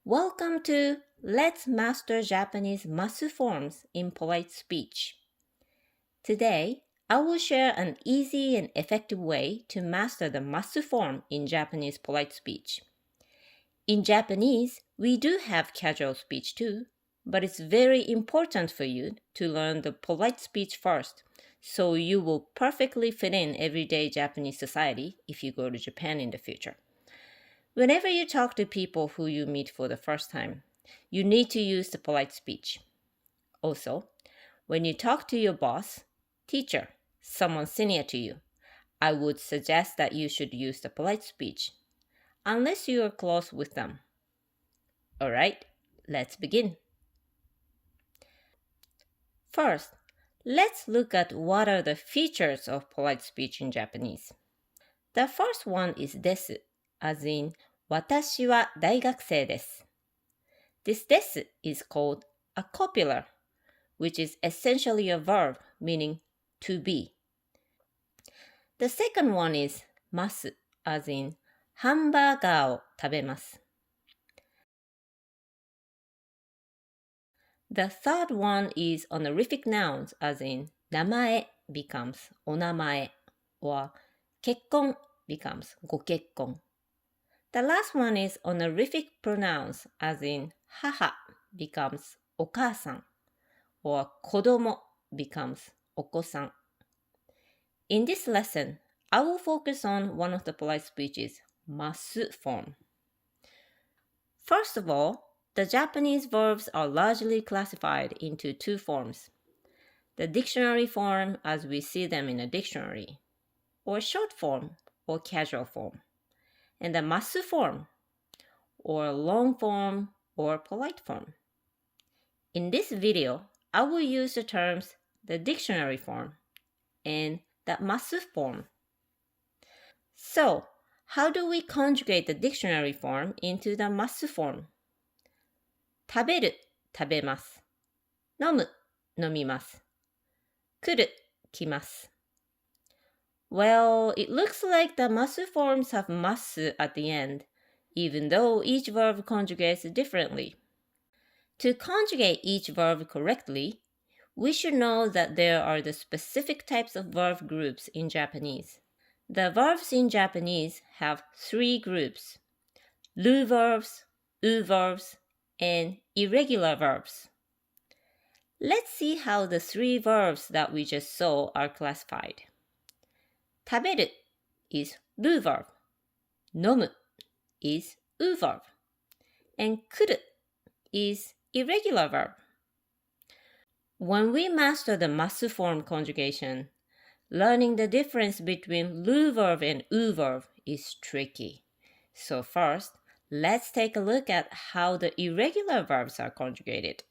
Welcome to Let's Master Japanese Masu forms in polite speech. Today, I will share an easy and effective way to master the Masu form in Japanese polite speech. In Japanese, we do have casual speech too, but it's very important for you to learn the polite speech first, so you will perfectly fit in everyday Japanese society if you go to Japan in the future. Whenever you talk to people who you meet for the first time, you need to use the polite speech. Also, when you talk to your boss, teacher, someone senior to you, I would suggest that you should use the polite speech, unless you are close with them. Alright, let's begin. First, let's look at what are the features of polite speech in Japanese. The first one is desu, as in, 私は大学生です. This desu is called a copular, which is essentially a verb meaning to be. The second one is masu, as in ハンバーガーを食べます. The third one is honorific nouns, as in 名前 becomes お名前 or 結婚 becomes ご結婚. The last one is honorific pronouns, as in 母 becomes お母さん or 子供 becomes お子さん. In this lesson, I will focus on one of the polite speeches, masu form. First of all, the Japanese verbs are largely classified into two forms. The dictionary form as we see them in a dictionary, or short form or casual form, and the masu form, or long form or polite form. In this video, I will use the terms the dictionary form and the masu form. So, how do we conjugate the dictionary form into the masu form? 食べる、食べます。飲む、飲みます。来る、来ます。Well, it looks like the masu forms have masu at the end, even though each verb conjugates differently. To conjugate each verb correctly, we should know that there are the specific types of verb groups in Japanese. The verbs in Japanese have three groups: ru verbs, u verbs, and irregular verbs. Let's see how the three verbs that we just saw are classified. 食べる is ru verb, 飲む is u verb, and 来る is irregular verb. When we master the masu form conjugation, learning the difference between ru verb and u verb is tricky. So first, let's take a look at how the irregular verbs are conjugated.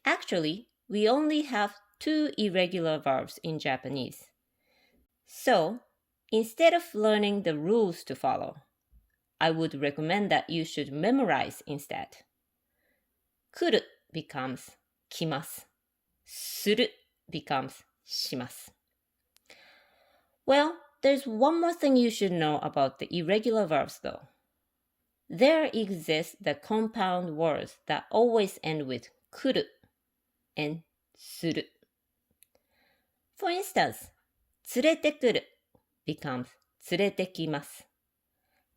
Actually, we only have two irregular verbs in Japanese. So, instead of learning the rules to follow, I would recommend that you should memorize instead. 来る becomes 来ます. する becomes します. Well, there's one more thing you should know about the irregular verbs though. There exist the compound words that always end with 来る and する. For instance, 連れてくる becomes 連れてきます.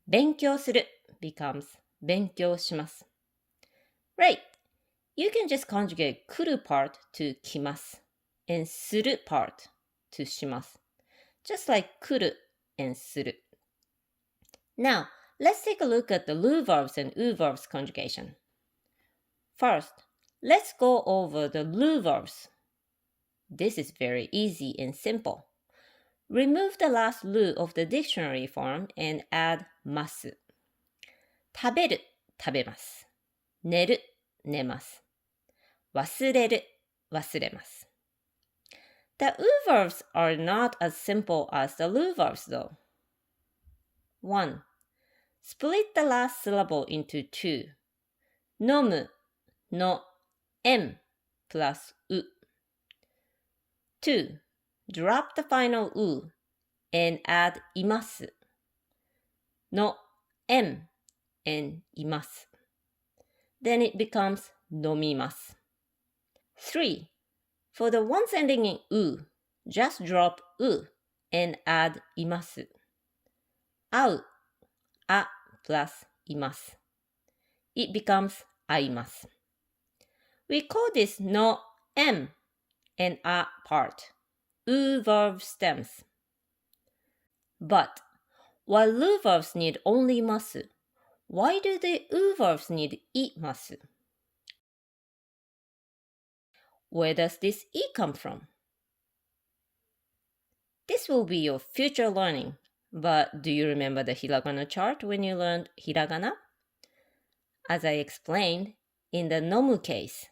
勉強する becomes 勉強します. Right, you can just conjugate 来る part to 来ます and する part to します. Just like 来る and する. Now, let's take a look at the ru verbs and u verbs conjugation. First, let's go over the ru verbs. This is very easy and simple. Remove the last ru of the dictionary form and add masu. 食べる、食べます。寝る、寝ます。忘れる、忘れます。The u verbs are not as simple as the ru verbs though. 1. Split the last syllable into two. 飲む の m plus u. 2. Drop the final u and add います の m and imasu. Then it becomes nomimasu. 3. For the ones ending in u, just drop u and add imasu. Au, a plus imasu. It becomes aimasu. We call this no m and a part, u verb stems. But while lu verbs need only masu, why do the u verbs need imasu? Where does this e come from? This will be your future learning, but do you remember the hiragana chart when you learned hiragana? As I explained, in the nomu case,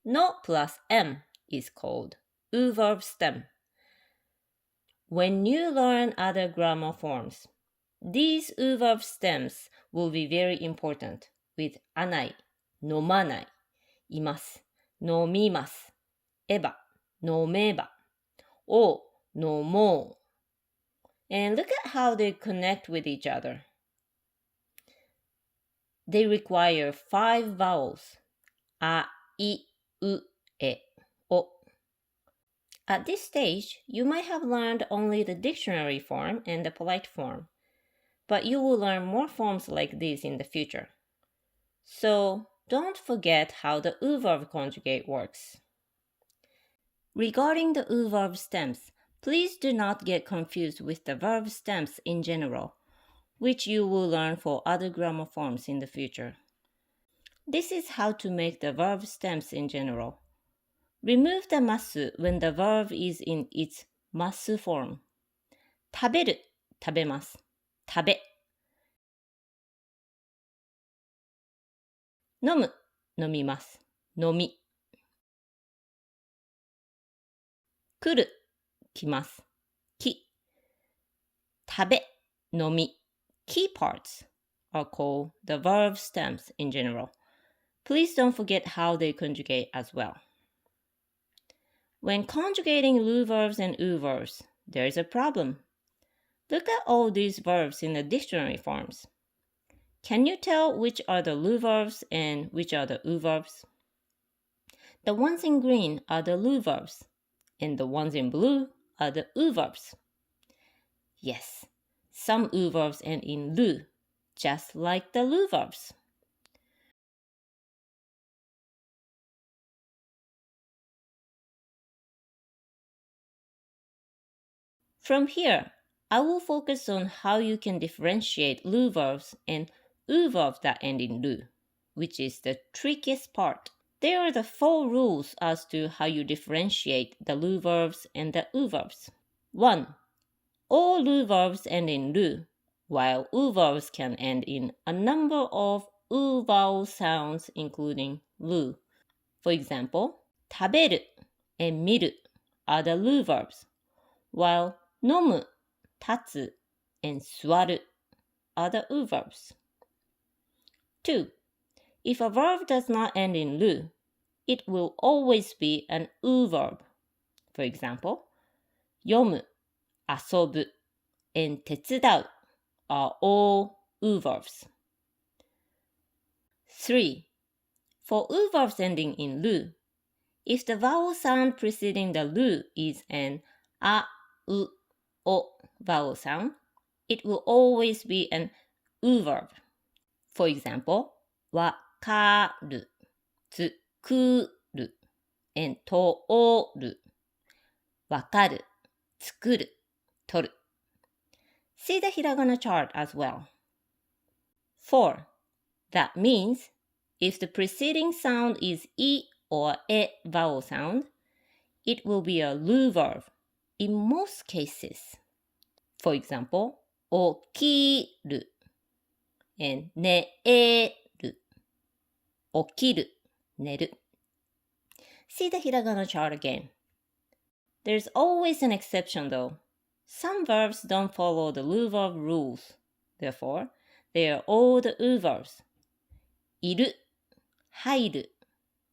no plus m is called u verb stem. When you learn other grammar forms, these u verb stems will be very important with anai, nomanai, imasu, nomimasu, eba, nomeba, o, nomo. And look at how they connect with each other. They require 5 vowels. A, I, U, E, O. At this stage, you might have learned only the dictionary form and the polite form, but you will learn more forms like these in the future. So don't forget how the U verb conjugate works. Regarding the U verb stems, please do not get confused with the verb stems in general, which you will learn for other grammar forms in the future. This is how to make the verb stems in general. Remove the masu when the verb is in its masu form. 食べる、食べます。食べ。飲む、飲みます。飲み。来る、来ます。来。食べ、飲み。Key parts are called the verb stems in general. Please don't forget how they conjugate as well. When conjugating lu verbs and u verbs, there is a problem. Look at all these verbs in the dictionary forms. Can you tell which are the lu verbs and which are the u verbs? The ones in green are the lu verbs, and the ones in blue are the u verbs. Yes, some u verbs end in lu, just like the lu verbs. From here, I will focus on how you can differentiate lu verbs and u verbs that end in lu, which is the trickiest part. There are the 4 rules as to how you differentiate the lu verbs and the u verbs. 1. All lu verbs end in lu, while u verbs can end in a number of u vowel sounds including lu. For example, 食べる and 見る are the lu verbs, while 飲む、立つ and 座る are the u verbs. 2. If a verb does not end in lu, it will always be an u verb. For example, 読む、遊ぶ and 手伝う are all u verbs. 3. For u verbs ending in lu, if the vowel sound preceding the lu is an a, u, o vowel sound, it will always be an u verb. For example, わかる、つくる and とる。わかる、作る、取る。See the hiragana chart as well. 4. That means if the preceding sound is I or E vowel sound, it will be a lu verb in most cases. For example, 起きる and 寝る。起きる、寝る。See the hiragana chart again. There's always an exception though. Some verbs don't follow the lu verb rules. Therefore, they are all the u verbs. いる、入る、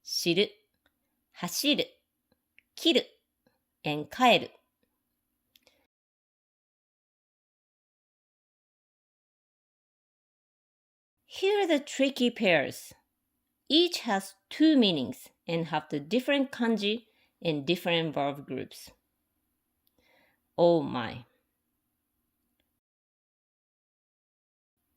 知る、走る、切る、and 帰る。Here are the tricky pairs. Each has two meanings and have the different kanji and different verb groups. Oh my.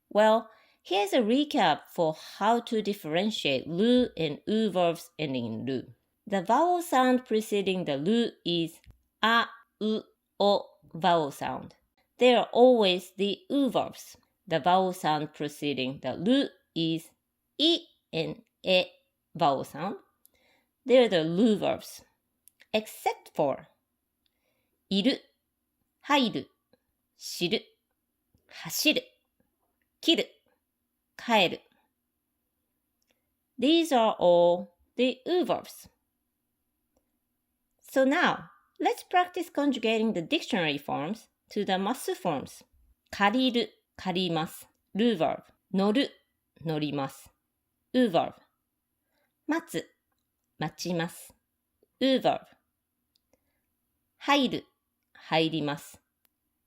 Well, here's a recap for how to differentiate ru and u verbs ending in ru. The vowel sound preceding the ru is a, u, o vowel sound. They are always the u verbs. The vowel sound preceding the ru is I and e vowel sound. They are the ru verbs, except for いる、入る、知る、走る、切る、帰る。These are all the u verbs. So now, let's practice conjugating the dictionary forms to the Masu forms. 借りる、借ります。ru verb. 乗る、乗ります。u verb. 待つ、待ちます。u verb. 入る、入ります。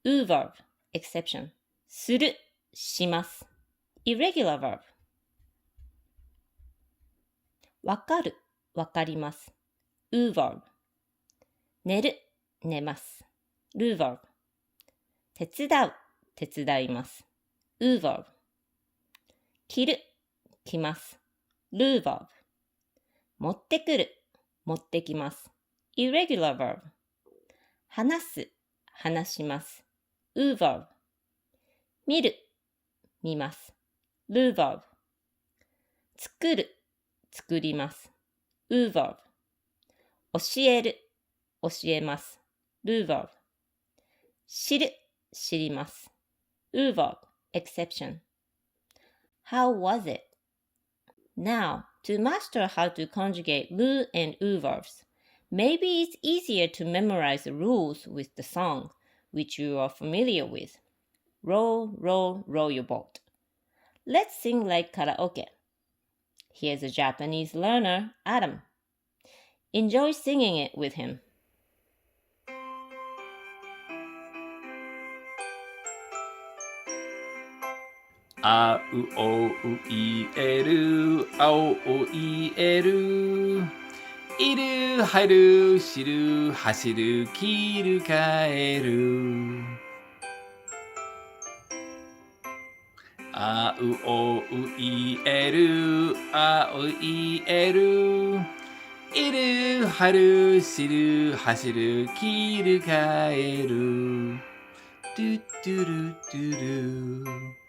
u verb. Exception. する、します。irregular verb. わかる、わかります。u verb. 寝る、寝ます。ru verb. 手伝う、手伝います。u verb. 着る、着ます。ru verb. 持ってくる、持ってきます。irregular verb. 話す、話します。u verb. 見る、見ます。ru verb. 作る、作ります。u verb. 教える、教えます。ru verb. 知る、知ります。u verb. Exception. How was it? Now, to master how to conjugate ru and u verbs, maybe it's easier to memorize the rules with the song, which you are familiar with. Row, row, row your boat. Let's sing like karaoke. Here's a Japanese learner, Adam. Enjoy singing it with him. あうおういえるあおういえるいる入る知る走る切る帰るあうおういえるあおいえるいる入る知る走る切る帰るトゥトゥルトゥル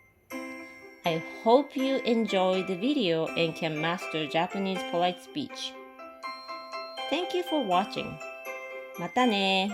I hope you enjoy the video and can master Japanese polite speech. Thank you for watching. またね